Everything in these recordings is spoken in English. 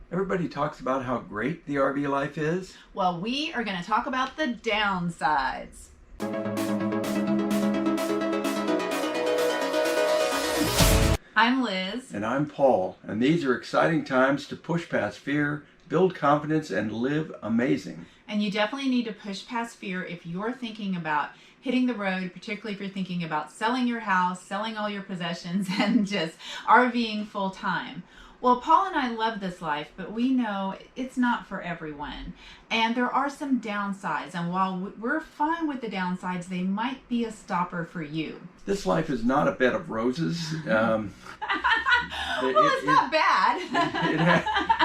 Everybody talks about how great the RV life is. Well, we are going to talk about the downsides. I'm Liz. And I'm Paul, and these are exciting times to push past fear, build confidence, and live amazing. And you definitely need to push past fear if you're thinking about hitting the road, particularly if you're thinking about selling your house, selling all your possessions, and just RVing full time. Well, Paul and I love this life, but we know it's not for everyone. And there are some downsides. And while we're fine with the downsides, they might be a stopper for you. This life is not a bed of roses. Well, it's not bad.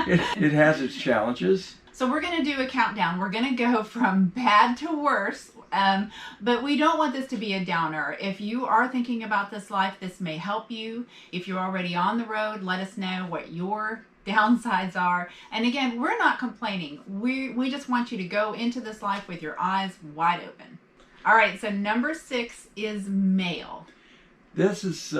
It has its challenges. So we're going to do a countdown. We're going to go from bad to worse. But we don't want this to be a downer. If you are thinking about this life, this may help you. If you're already on the road, let us know what your downsides are. And again, we're not complaining. We just want you to go into this life with your eyes wide open. All right, so number 6 is mail. This is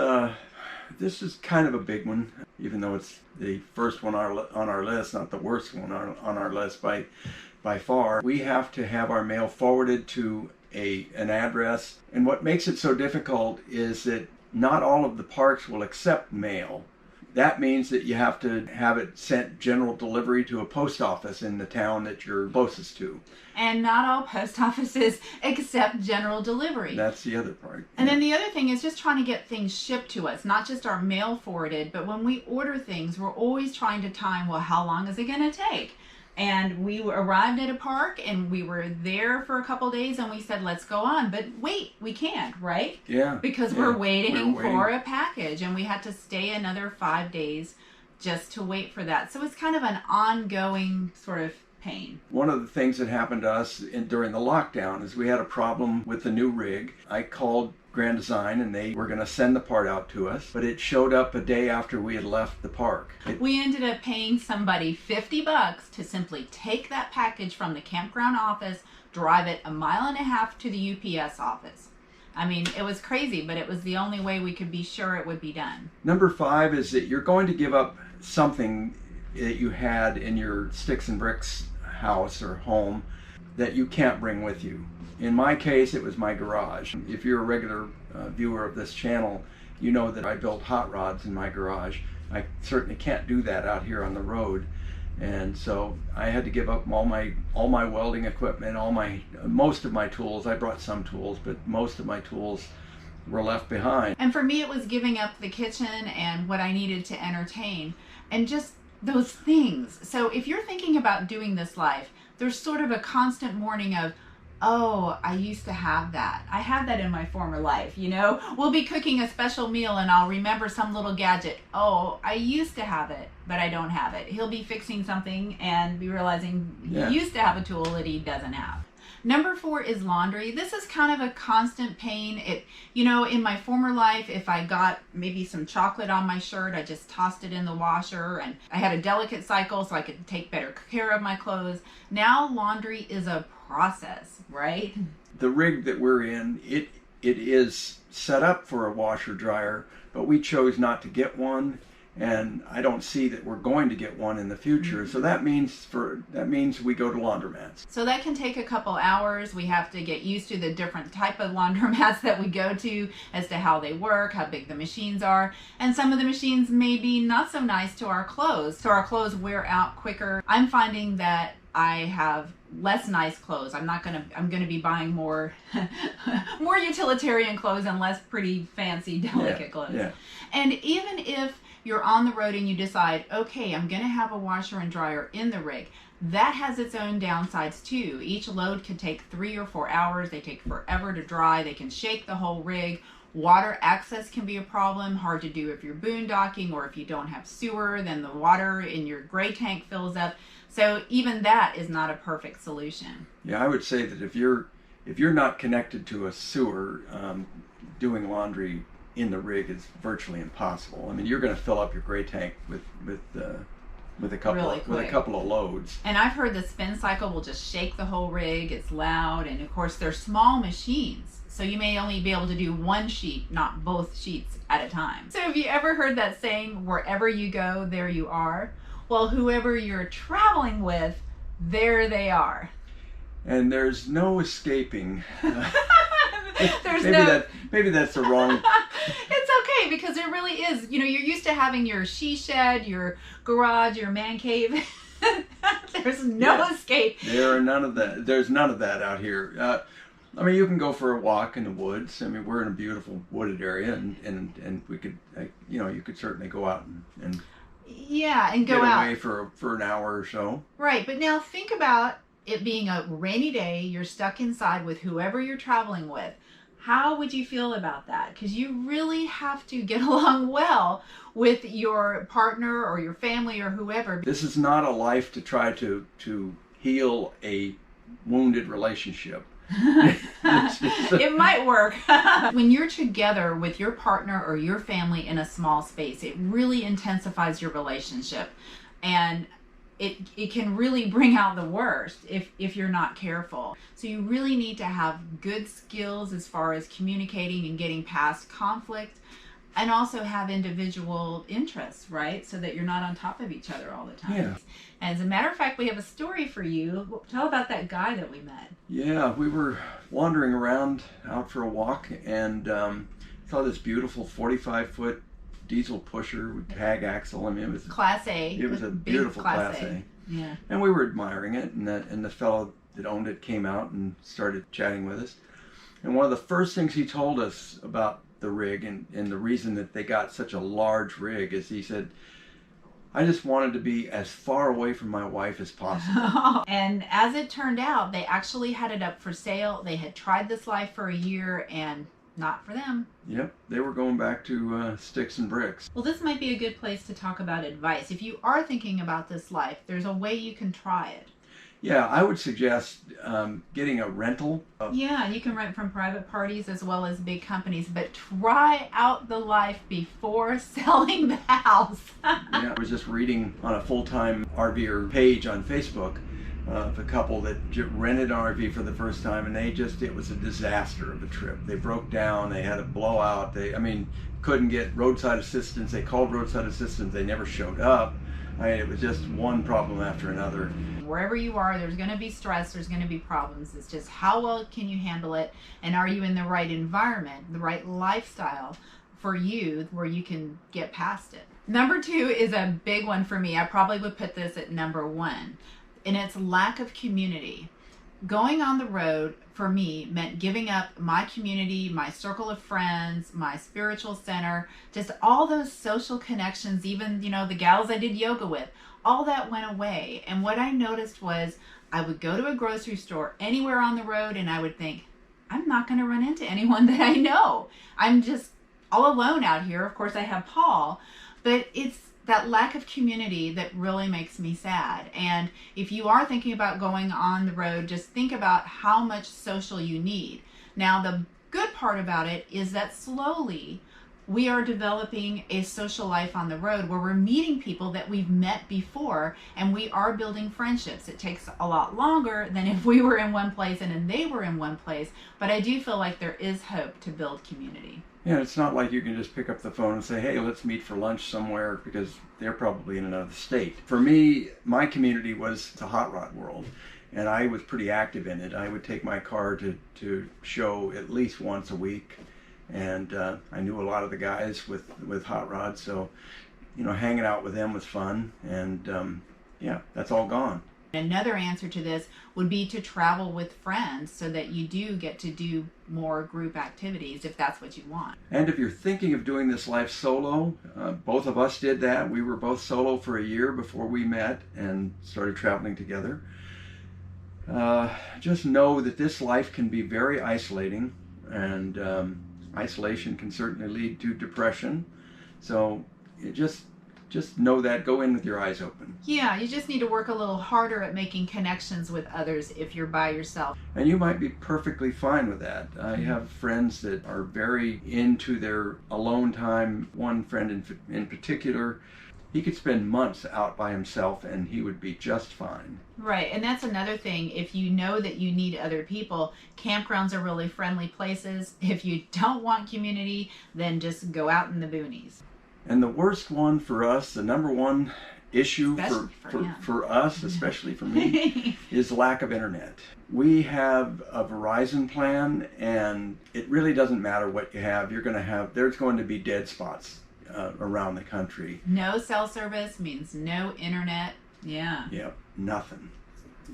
kind of a big one, even though it's the first one on our list, not the worst one on our list by far. We have to have our mail forwarded to an address, and what makes it so difficult is that not all of the parks will accept mail. That means that you have to have it sent general delivery to a post office in the town that you're closest to. And not all post offices accept general delivery. That's the other part. And then the other thing is just trying to get things shipped to us, not just our mail forwarded, but when we order things, we're always trying to time, well, how long is it going to take? And we arrived at a park and we were there for a couple days and we said, let's go on. But wait, we can't, right? Yeah. Because we're waiting for a package and we had to stay another 5 days just to wait for that. So it's kind of an ongoing sort of pain. One of the things that happened to us during the lockdown is we had a problem with the new rig. I called Grand Design and they were going to send the part out to us, but it showed up a day after we had left the park. We ended up paying somebody $50 to simply take that package from the campground office, drive it 1.5 miles to the UPS office. I mean, it was crazy, but it was the only way we could be sure it would be done. Number 5 is that you're going to give up something that you had in your sticks and bricks house or home that you can't bring with you. In my case, it was my garage. If you're a regular viewer of this channel, you know that I built hot rods in my garage. I certainly can't do that out here on the road. And so I had to give up all my welding equipment, most of my tools. I brought some tools, but most of my tools were left behind. And for me, it was giving up the kitchen and what I needed to entertain and just those things. So if you're thinking about doing this life, there's sort of a constant mourning of, oh, I used to have that. I had that in my former life, you know? We'll be cooking a special meal and I'll remember some little gadget. Oh, I used to have it, but I don't have it. He'll be fixing something and be realizing he used to have a tool that he doesn't have. Number 4 is laundry. This is kind of a constant pain. In my former life, if I got maybe some chocolate on my shirt, I just tossed it in the washer, and I had a delicate cycle so I could take better care of my clothes. Now laundry is a process, right? The rig that we're in, it is set up for a washer dryer, but we chose not to get one. And I don't see that we're going to get one in the future. So that means we go to laundromats. So that can take a couple hours. We have to get used to the different type of laundromats that we go to as to how they work, how big the machines are. And some of the machines may be not so nice to our clothes. So our clothes wear out quicker. I'm finding that I have less nice clothes. I'm gonna be buying more more utilitarian clothes and less pretty fancy delicate clothes. Yeah. And even if you're on the road and you decide, okay, I'm going to have a washer and dryer in the rig, that has its own downsides too. Each load could take 3 or 4 hours. They take forever to dry. They can shake the whole rig. Water access can be a problem, hard to do if you're boondocking or if you don't have sewer, then the water in your gray tank fills up. So even that is not a perfect solution. Yeah, I would say that if you're not connected to a sewer, doing laundry in the rig is virtually impossible. I mean, you're going to fill up your gray tank with a couple of loads. And I've heard the spin cycle will just shake the whole rig. It's loud, and of course they're small machines, so you may only be able to do one sheet, not both sheets at a time. So have you ever heard that saying, wherever you go, there you are? Well, whoever you're traveling with, there they are. And there's no escaping. There's Maybe that's the wrong. It's okay, because it really is. You know, you're used to having your she shed, your garage, your man cave. There's no escape. There's none of that out here. I mean, you can go for a walk in the woods. I mean, we're in a beautiful wooded area, and we could, you could certainly go out and go get out away for an hour or so. Right, but now think about it being a rainy day. You're stuck inside with whoever you're traveling with. How would you feel about that? Because you really have to get along well with your partner or your family or whoever. This is not a life to try to heal a wounded relationship. It might work. When you're together with your partner or your family in a small space, it really intensifies your relationship, and it can really bring out the worst if you're not careful. So you really need to have good skills as far as communicating and getting past conflict, and also have individual interests, right? So that you're not on top of each other all the time. Yeah. As a matter of fact, we have a story for you. Tell about that guy that we met. Yeah, we were wandering around out for a walk, and saw this beautiful 45-foot diesel pusher with tag axle. I mean, it was Class A. It was a beautiful Class A. Yeah. And we were admiring it, and the fellow that owned it came out and started chatting with us. And one of the first things he told us about the rig and the reason that they got such a large rig is he said, I just wanted to be as far away from my wife as possible. And as it turned out, they actually had it up for sale. They had tried this life for a year, and not for them. Yep, they were going back to sticks and bricks. Well, this might be a good place to talk about advice. If you are thinking about this life, there's a way you can try it. Yeah, I would suggest getting a rental. Yeah, you can rent from private parties as well as big companies, but try out the life before selling the house. Yeah, I was just reading on a Fulltime Rv page on Facebook of a couple that rented an RV for the first time, and it was a disaster of a trip. They broke down, they had a blowout, couldn't get roadside assistance. They called roadside assistance, they never showed up. It was just one problem after another. Wherever you are, there's going to be stress, there's going to be problems. It's just how well can you handle it, and are you in the right environment, the right lifestyle for you where you can get past it. Number 2 is a big one for me. I probably would put this at number 1, and it's lack of community. Going on the road for me meant giving up my community, my circle of friends, my spiritual center, just all those social connections, even, the gals I did yoga with, all that went away. And what I noticed was I would go to a grocery store anywhere on the road, and I would think, I'm not going to run into anyone that I know. I'm just all alone out here. Of course, I have Paul, but it's that lack of community that really makes me sad. And if you are thinking about going on the road, just think about how much social you need. Now, the good part about it is that slowly we are developing a social life on the road where we're meeting people that we've met before, and we are building friendships. It takes a lot longer than if we were in one place and then they were in one place, but I do feel like there is hope to build community. Yeah, it's not like you can just pick up the phone and say, hey, let's meet for lunch somewhere, because they're probably in another state. For me, my community was the hot rod world, and I was pretty active in it. I would take my car to show at least once a week, and I knew a lot of the guys with hot rods, so hanging out with them was fun, and yeah, that's all gone. Another answer to this would be to travel with friends so that you do get to do more group activities if that's what you want. And if you're thinking of doing this life solo, both of us did that. We were both solo for a year before we met and started traveling together. Just know that this life can be very isolating, and isolation can certainly lead to depression. So just know that. Go in with your eyes open. Yeah, you just need to work a little harder at making connections with others if you're by yourself. And you might be perfectly fine with that. I have friends that are very into their alone time. One friend in particular, he could spend months out by himself and he would be just fine. Right, and that's another thing. If you know that you need other people, campgrounds are really friendly places. If you don't want community, then just go out in the boonies. And the worst one for us, the number one, issue for us, especially for me, is lack of internet. We have a Verizon plan, and it really doesn't matter what you have. There's going to be dead spots around the country. No cell service means no internet. Yeah. Yep, nothing.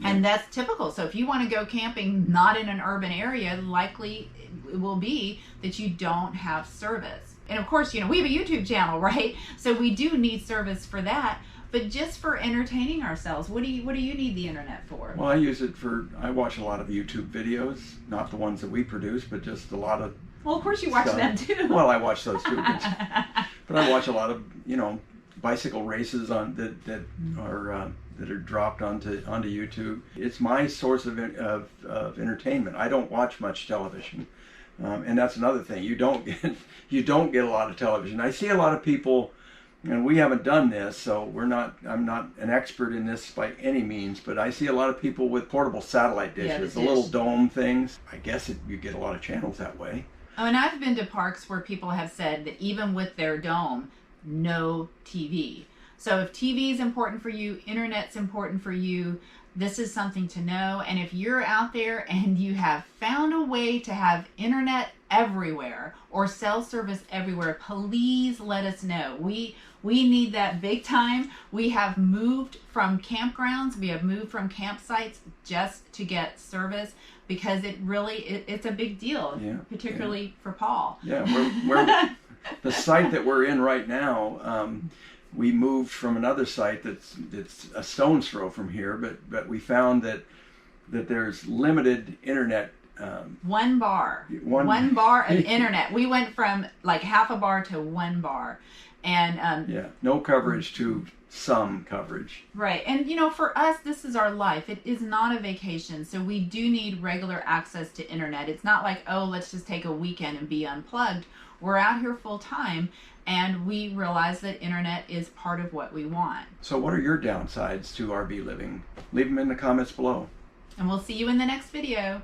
And that's typical. So if you want to go camping not in an urban area, likely it will be that you don't have service. And of course, we have a YouTube channel, right? So we do need service for that. But just for entertaining ourselves, what do you need the internet for? Well, I watch a lot of YouTube videos, not the ones that we produce, but just a lot of Well, of course you watch them too. Well, I watch those too. But I watch a lot of, bicycle races that are dropped onto YouTube. It's my source of entertainment. I don't watch much television, and that's another thing. You don't get a lot of television. I see a lot of people, and we haven't done this, so I'm not an expert in this by any means, but I see a lot of people with portable satellite dishes, the little dome things. I guess you get a lot of channels that way. Oh, and I've been to parks where people have said that even with their dome, no TV. So if TV is important for you, internet's important for you, this is something to know. And if you're out there and you have found a way to have internet everywhere or cell service everywhere, please let us know. We need that big time. We have moved from campgrounds, we have moved from campsites just to get service, because it's a big deal, particularly for Paul. Yeah, we're the site that we're in right now, we moved from another site that's a stone's throw from here, but we found that there's limited internet. One bar of internet. We went from like half a bar to one bar, and no coverage to some coverage. Right. And for us, this is our life. It is not a vacation, so we do need regular access to internet. It's not like, oh, let's just take a weekend and be unplugged. We're out here full time, and we realize that internet is part of what we want. So what are your downsides to RV living? Leave them in the comments below. And we'll see you in the next video.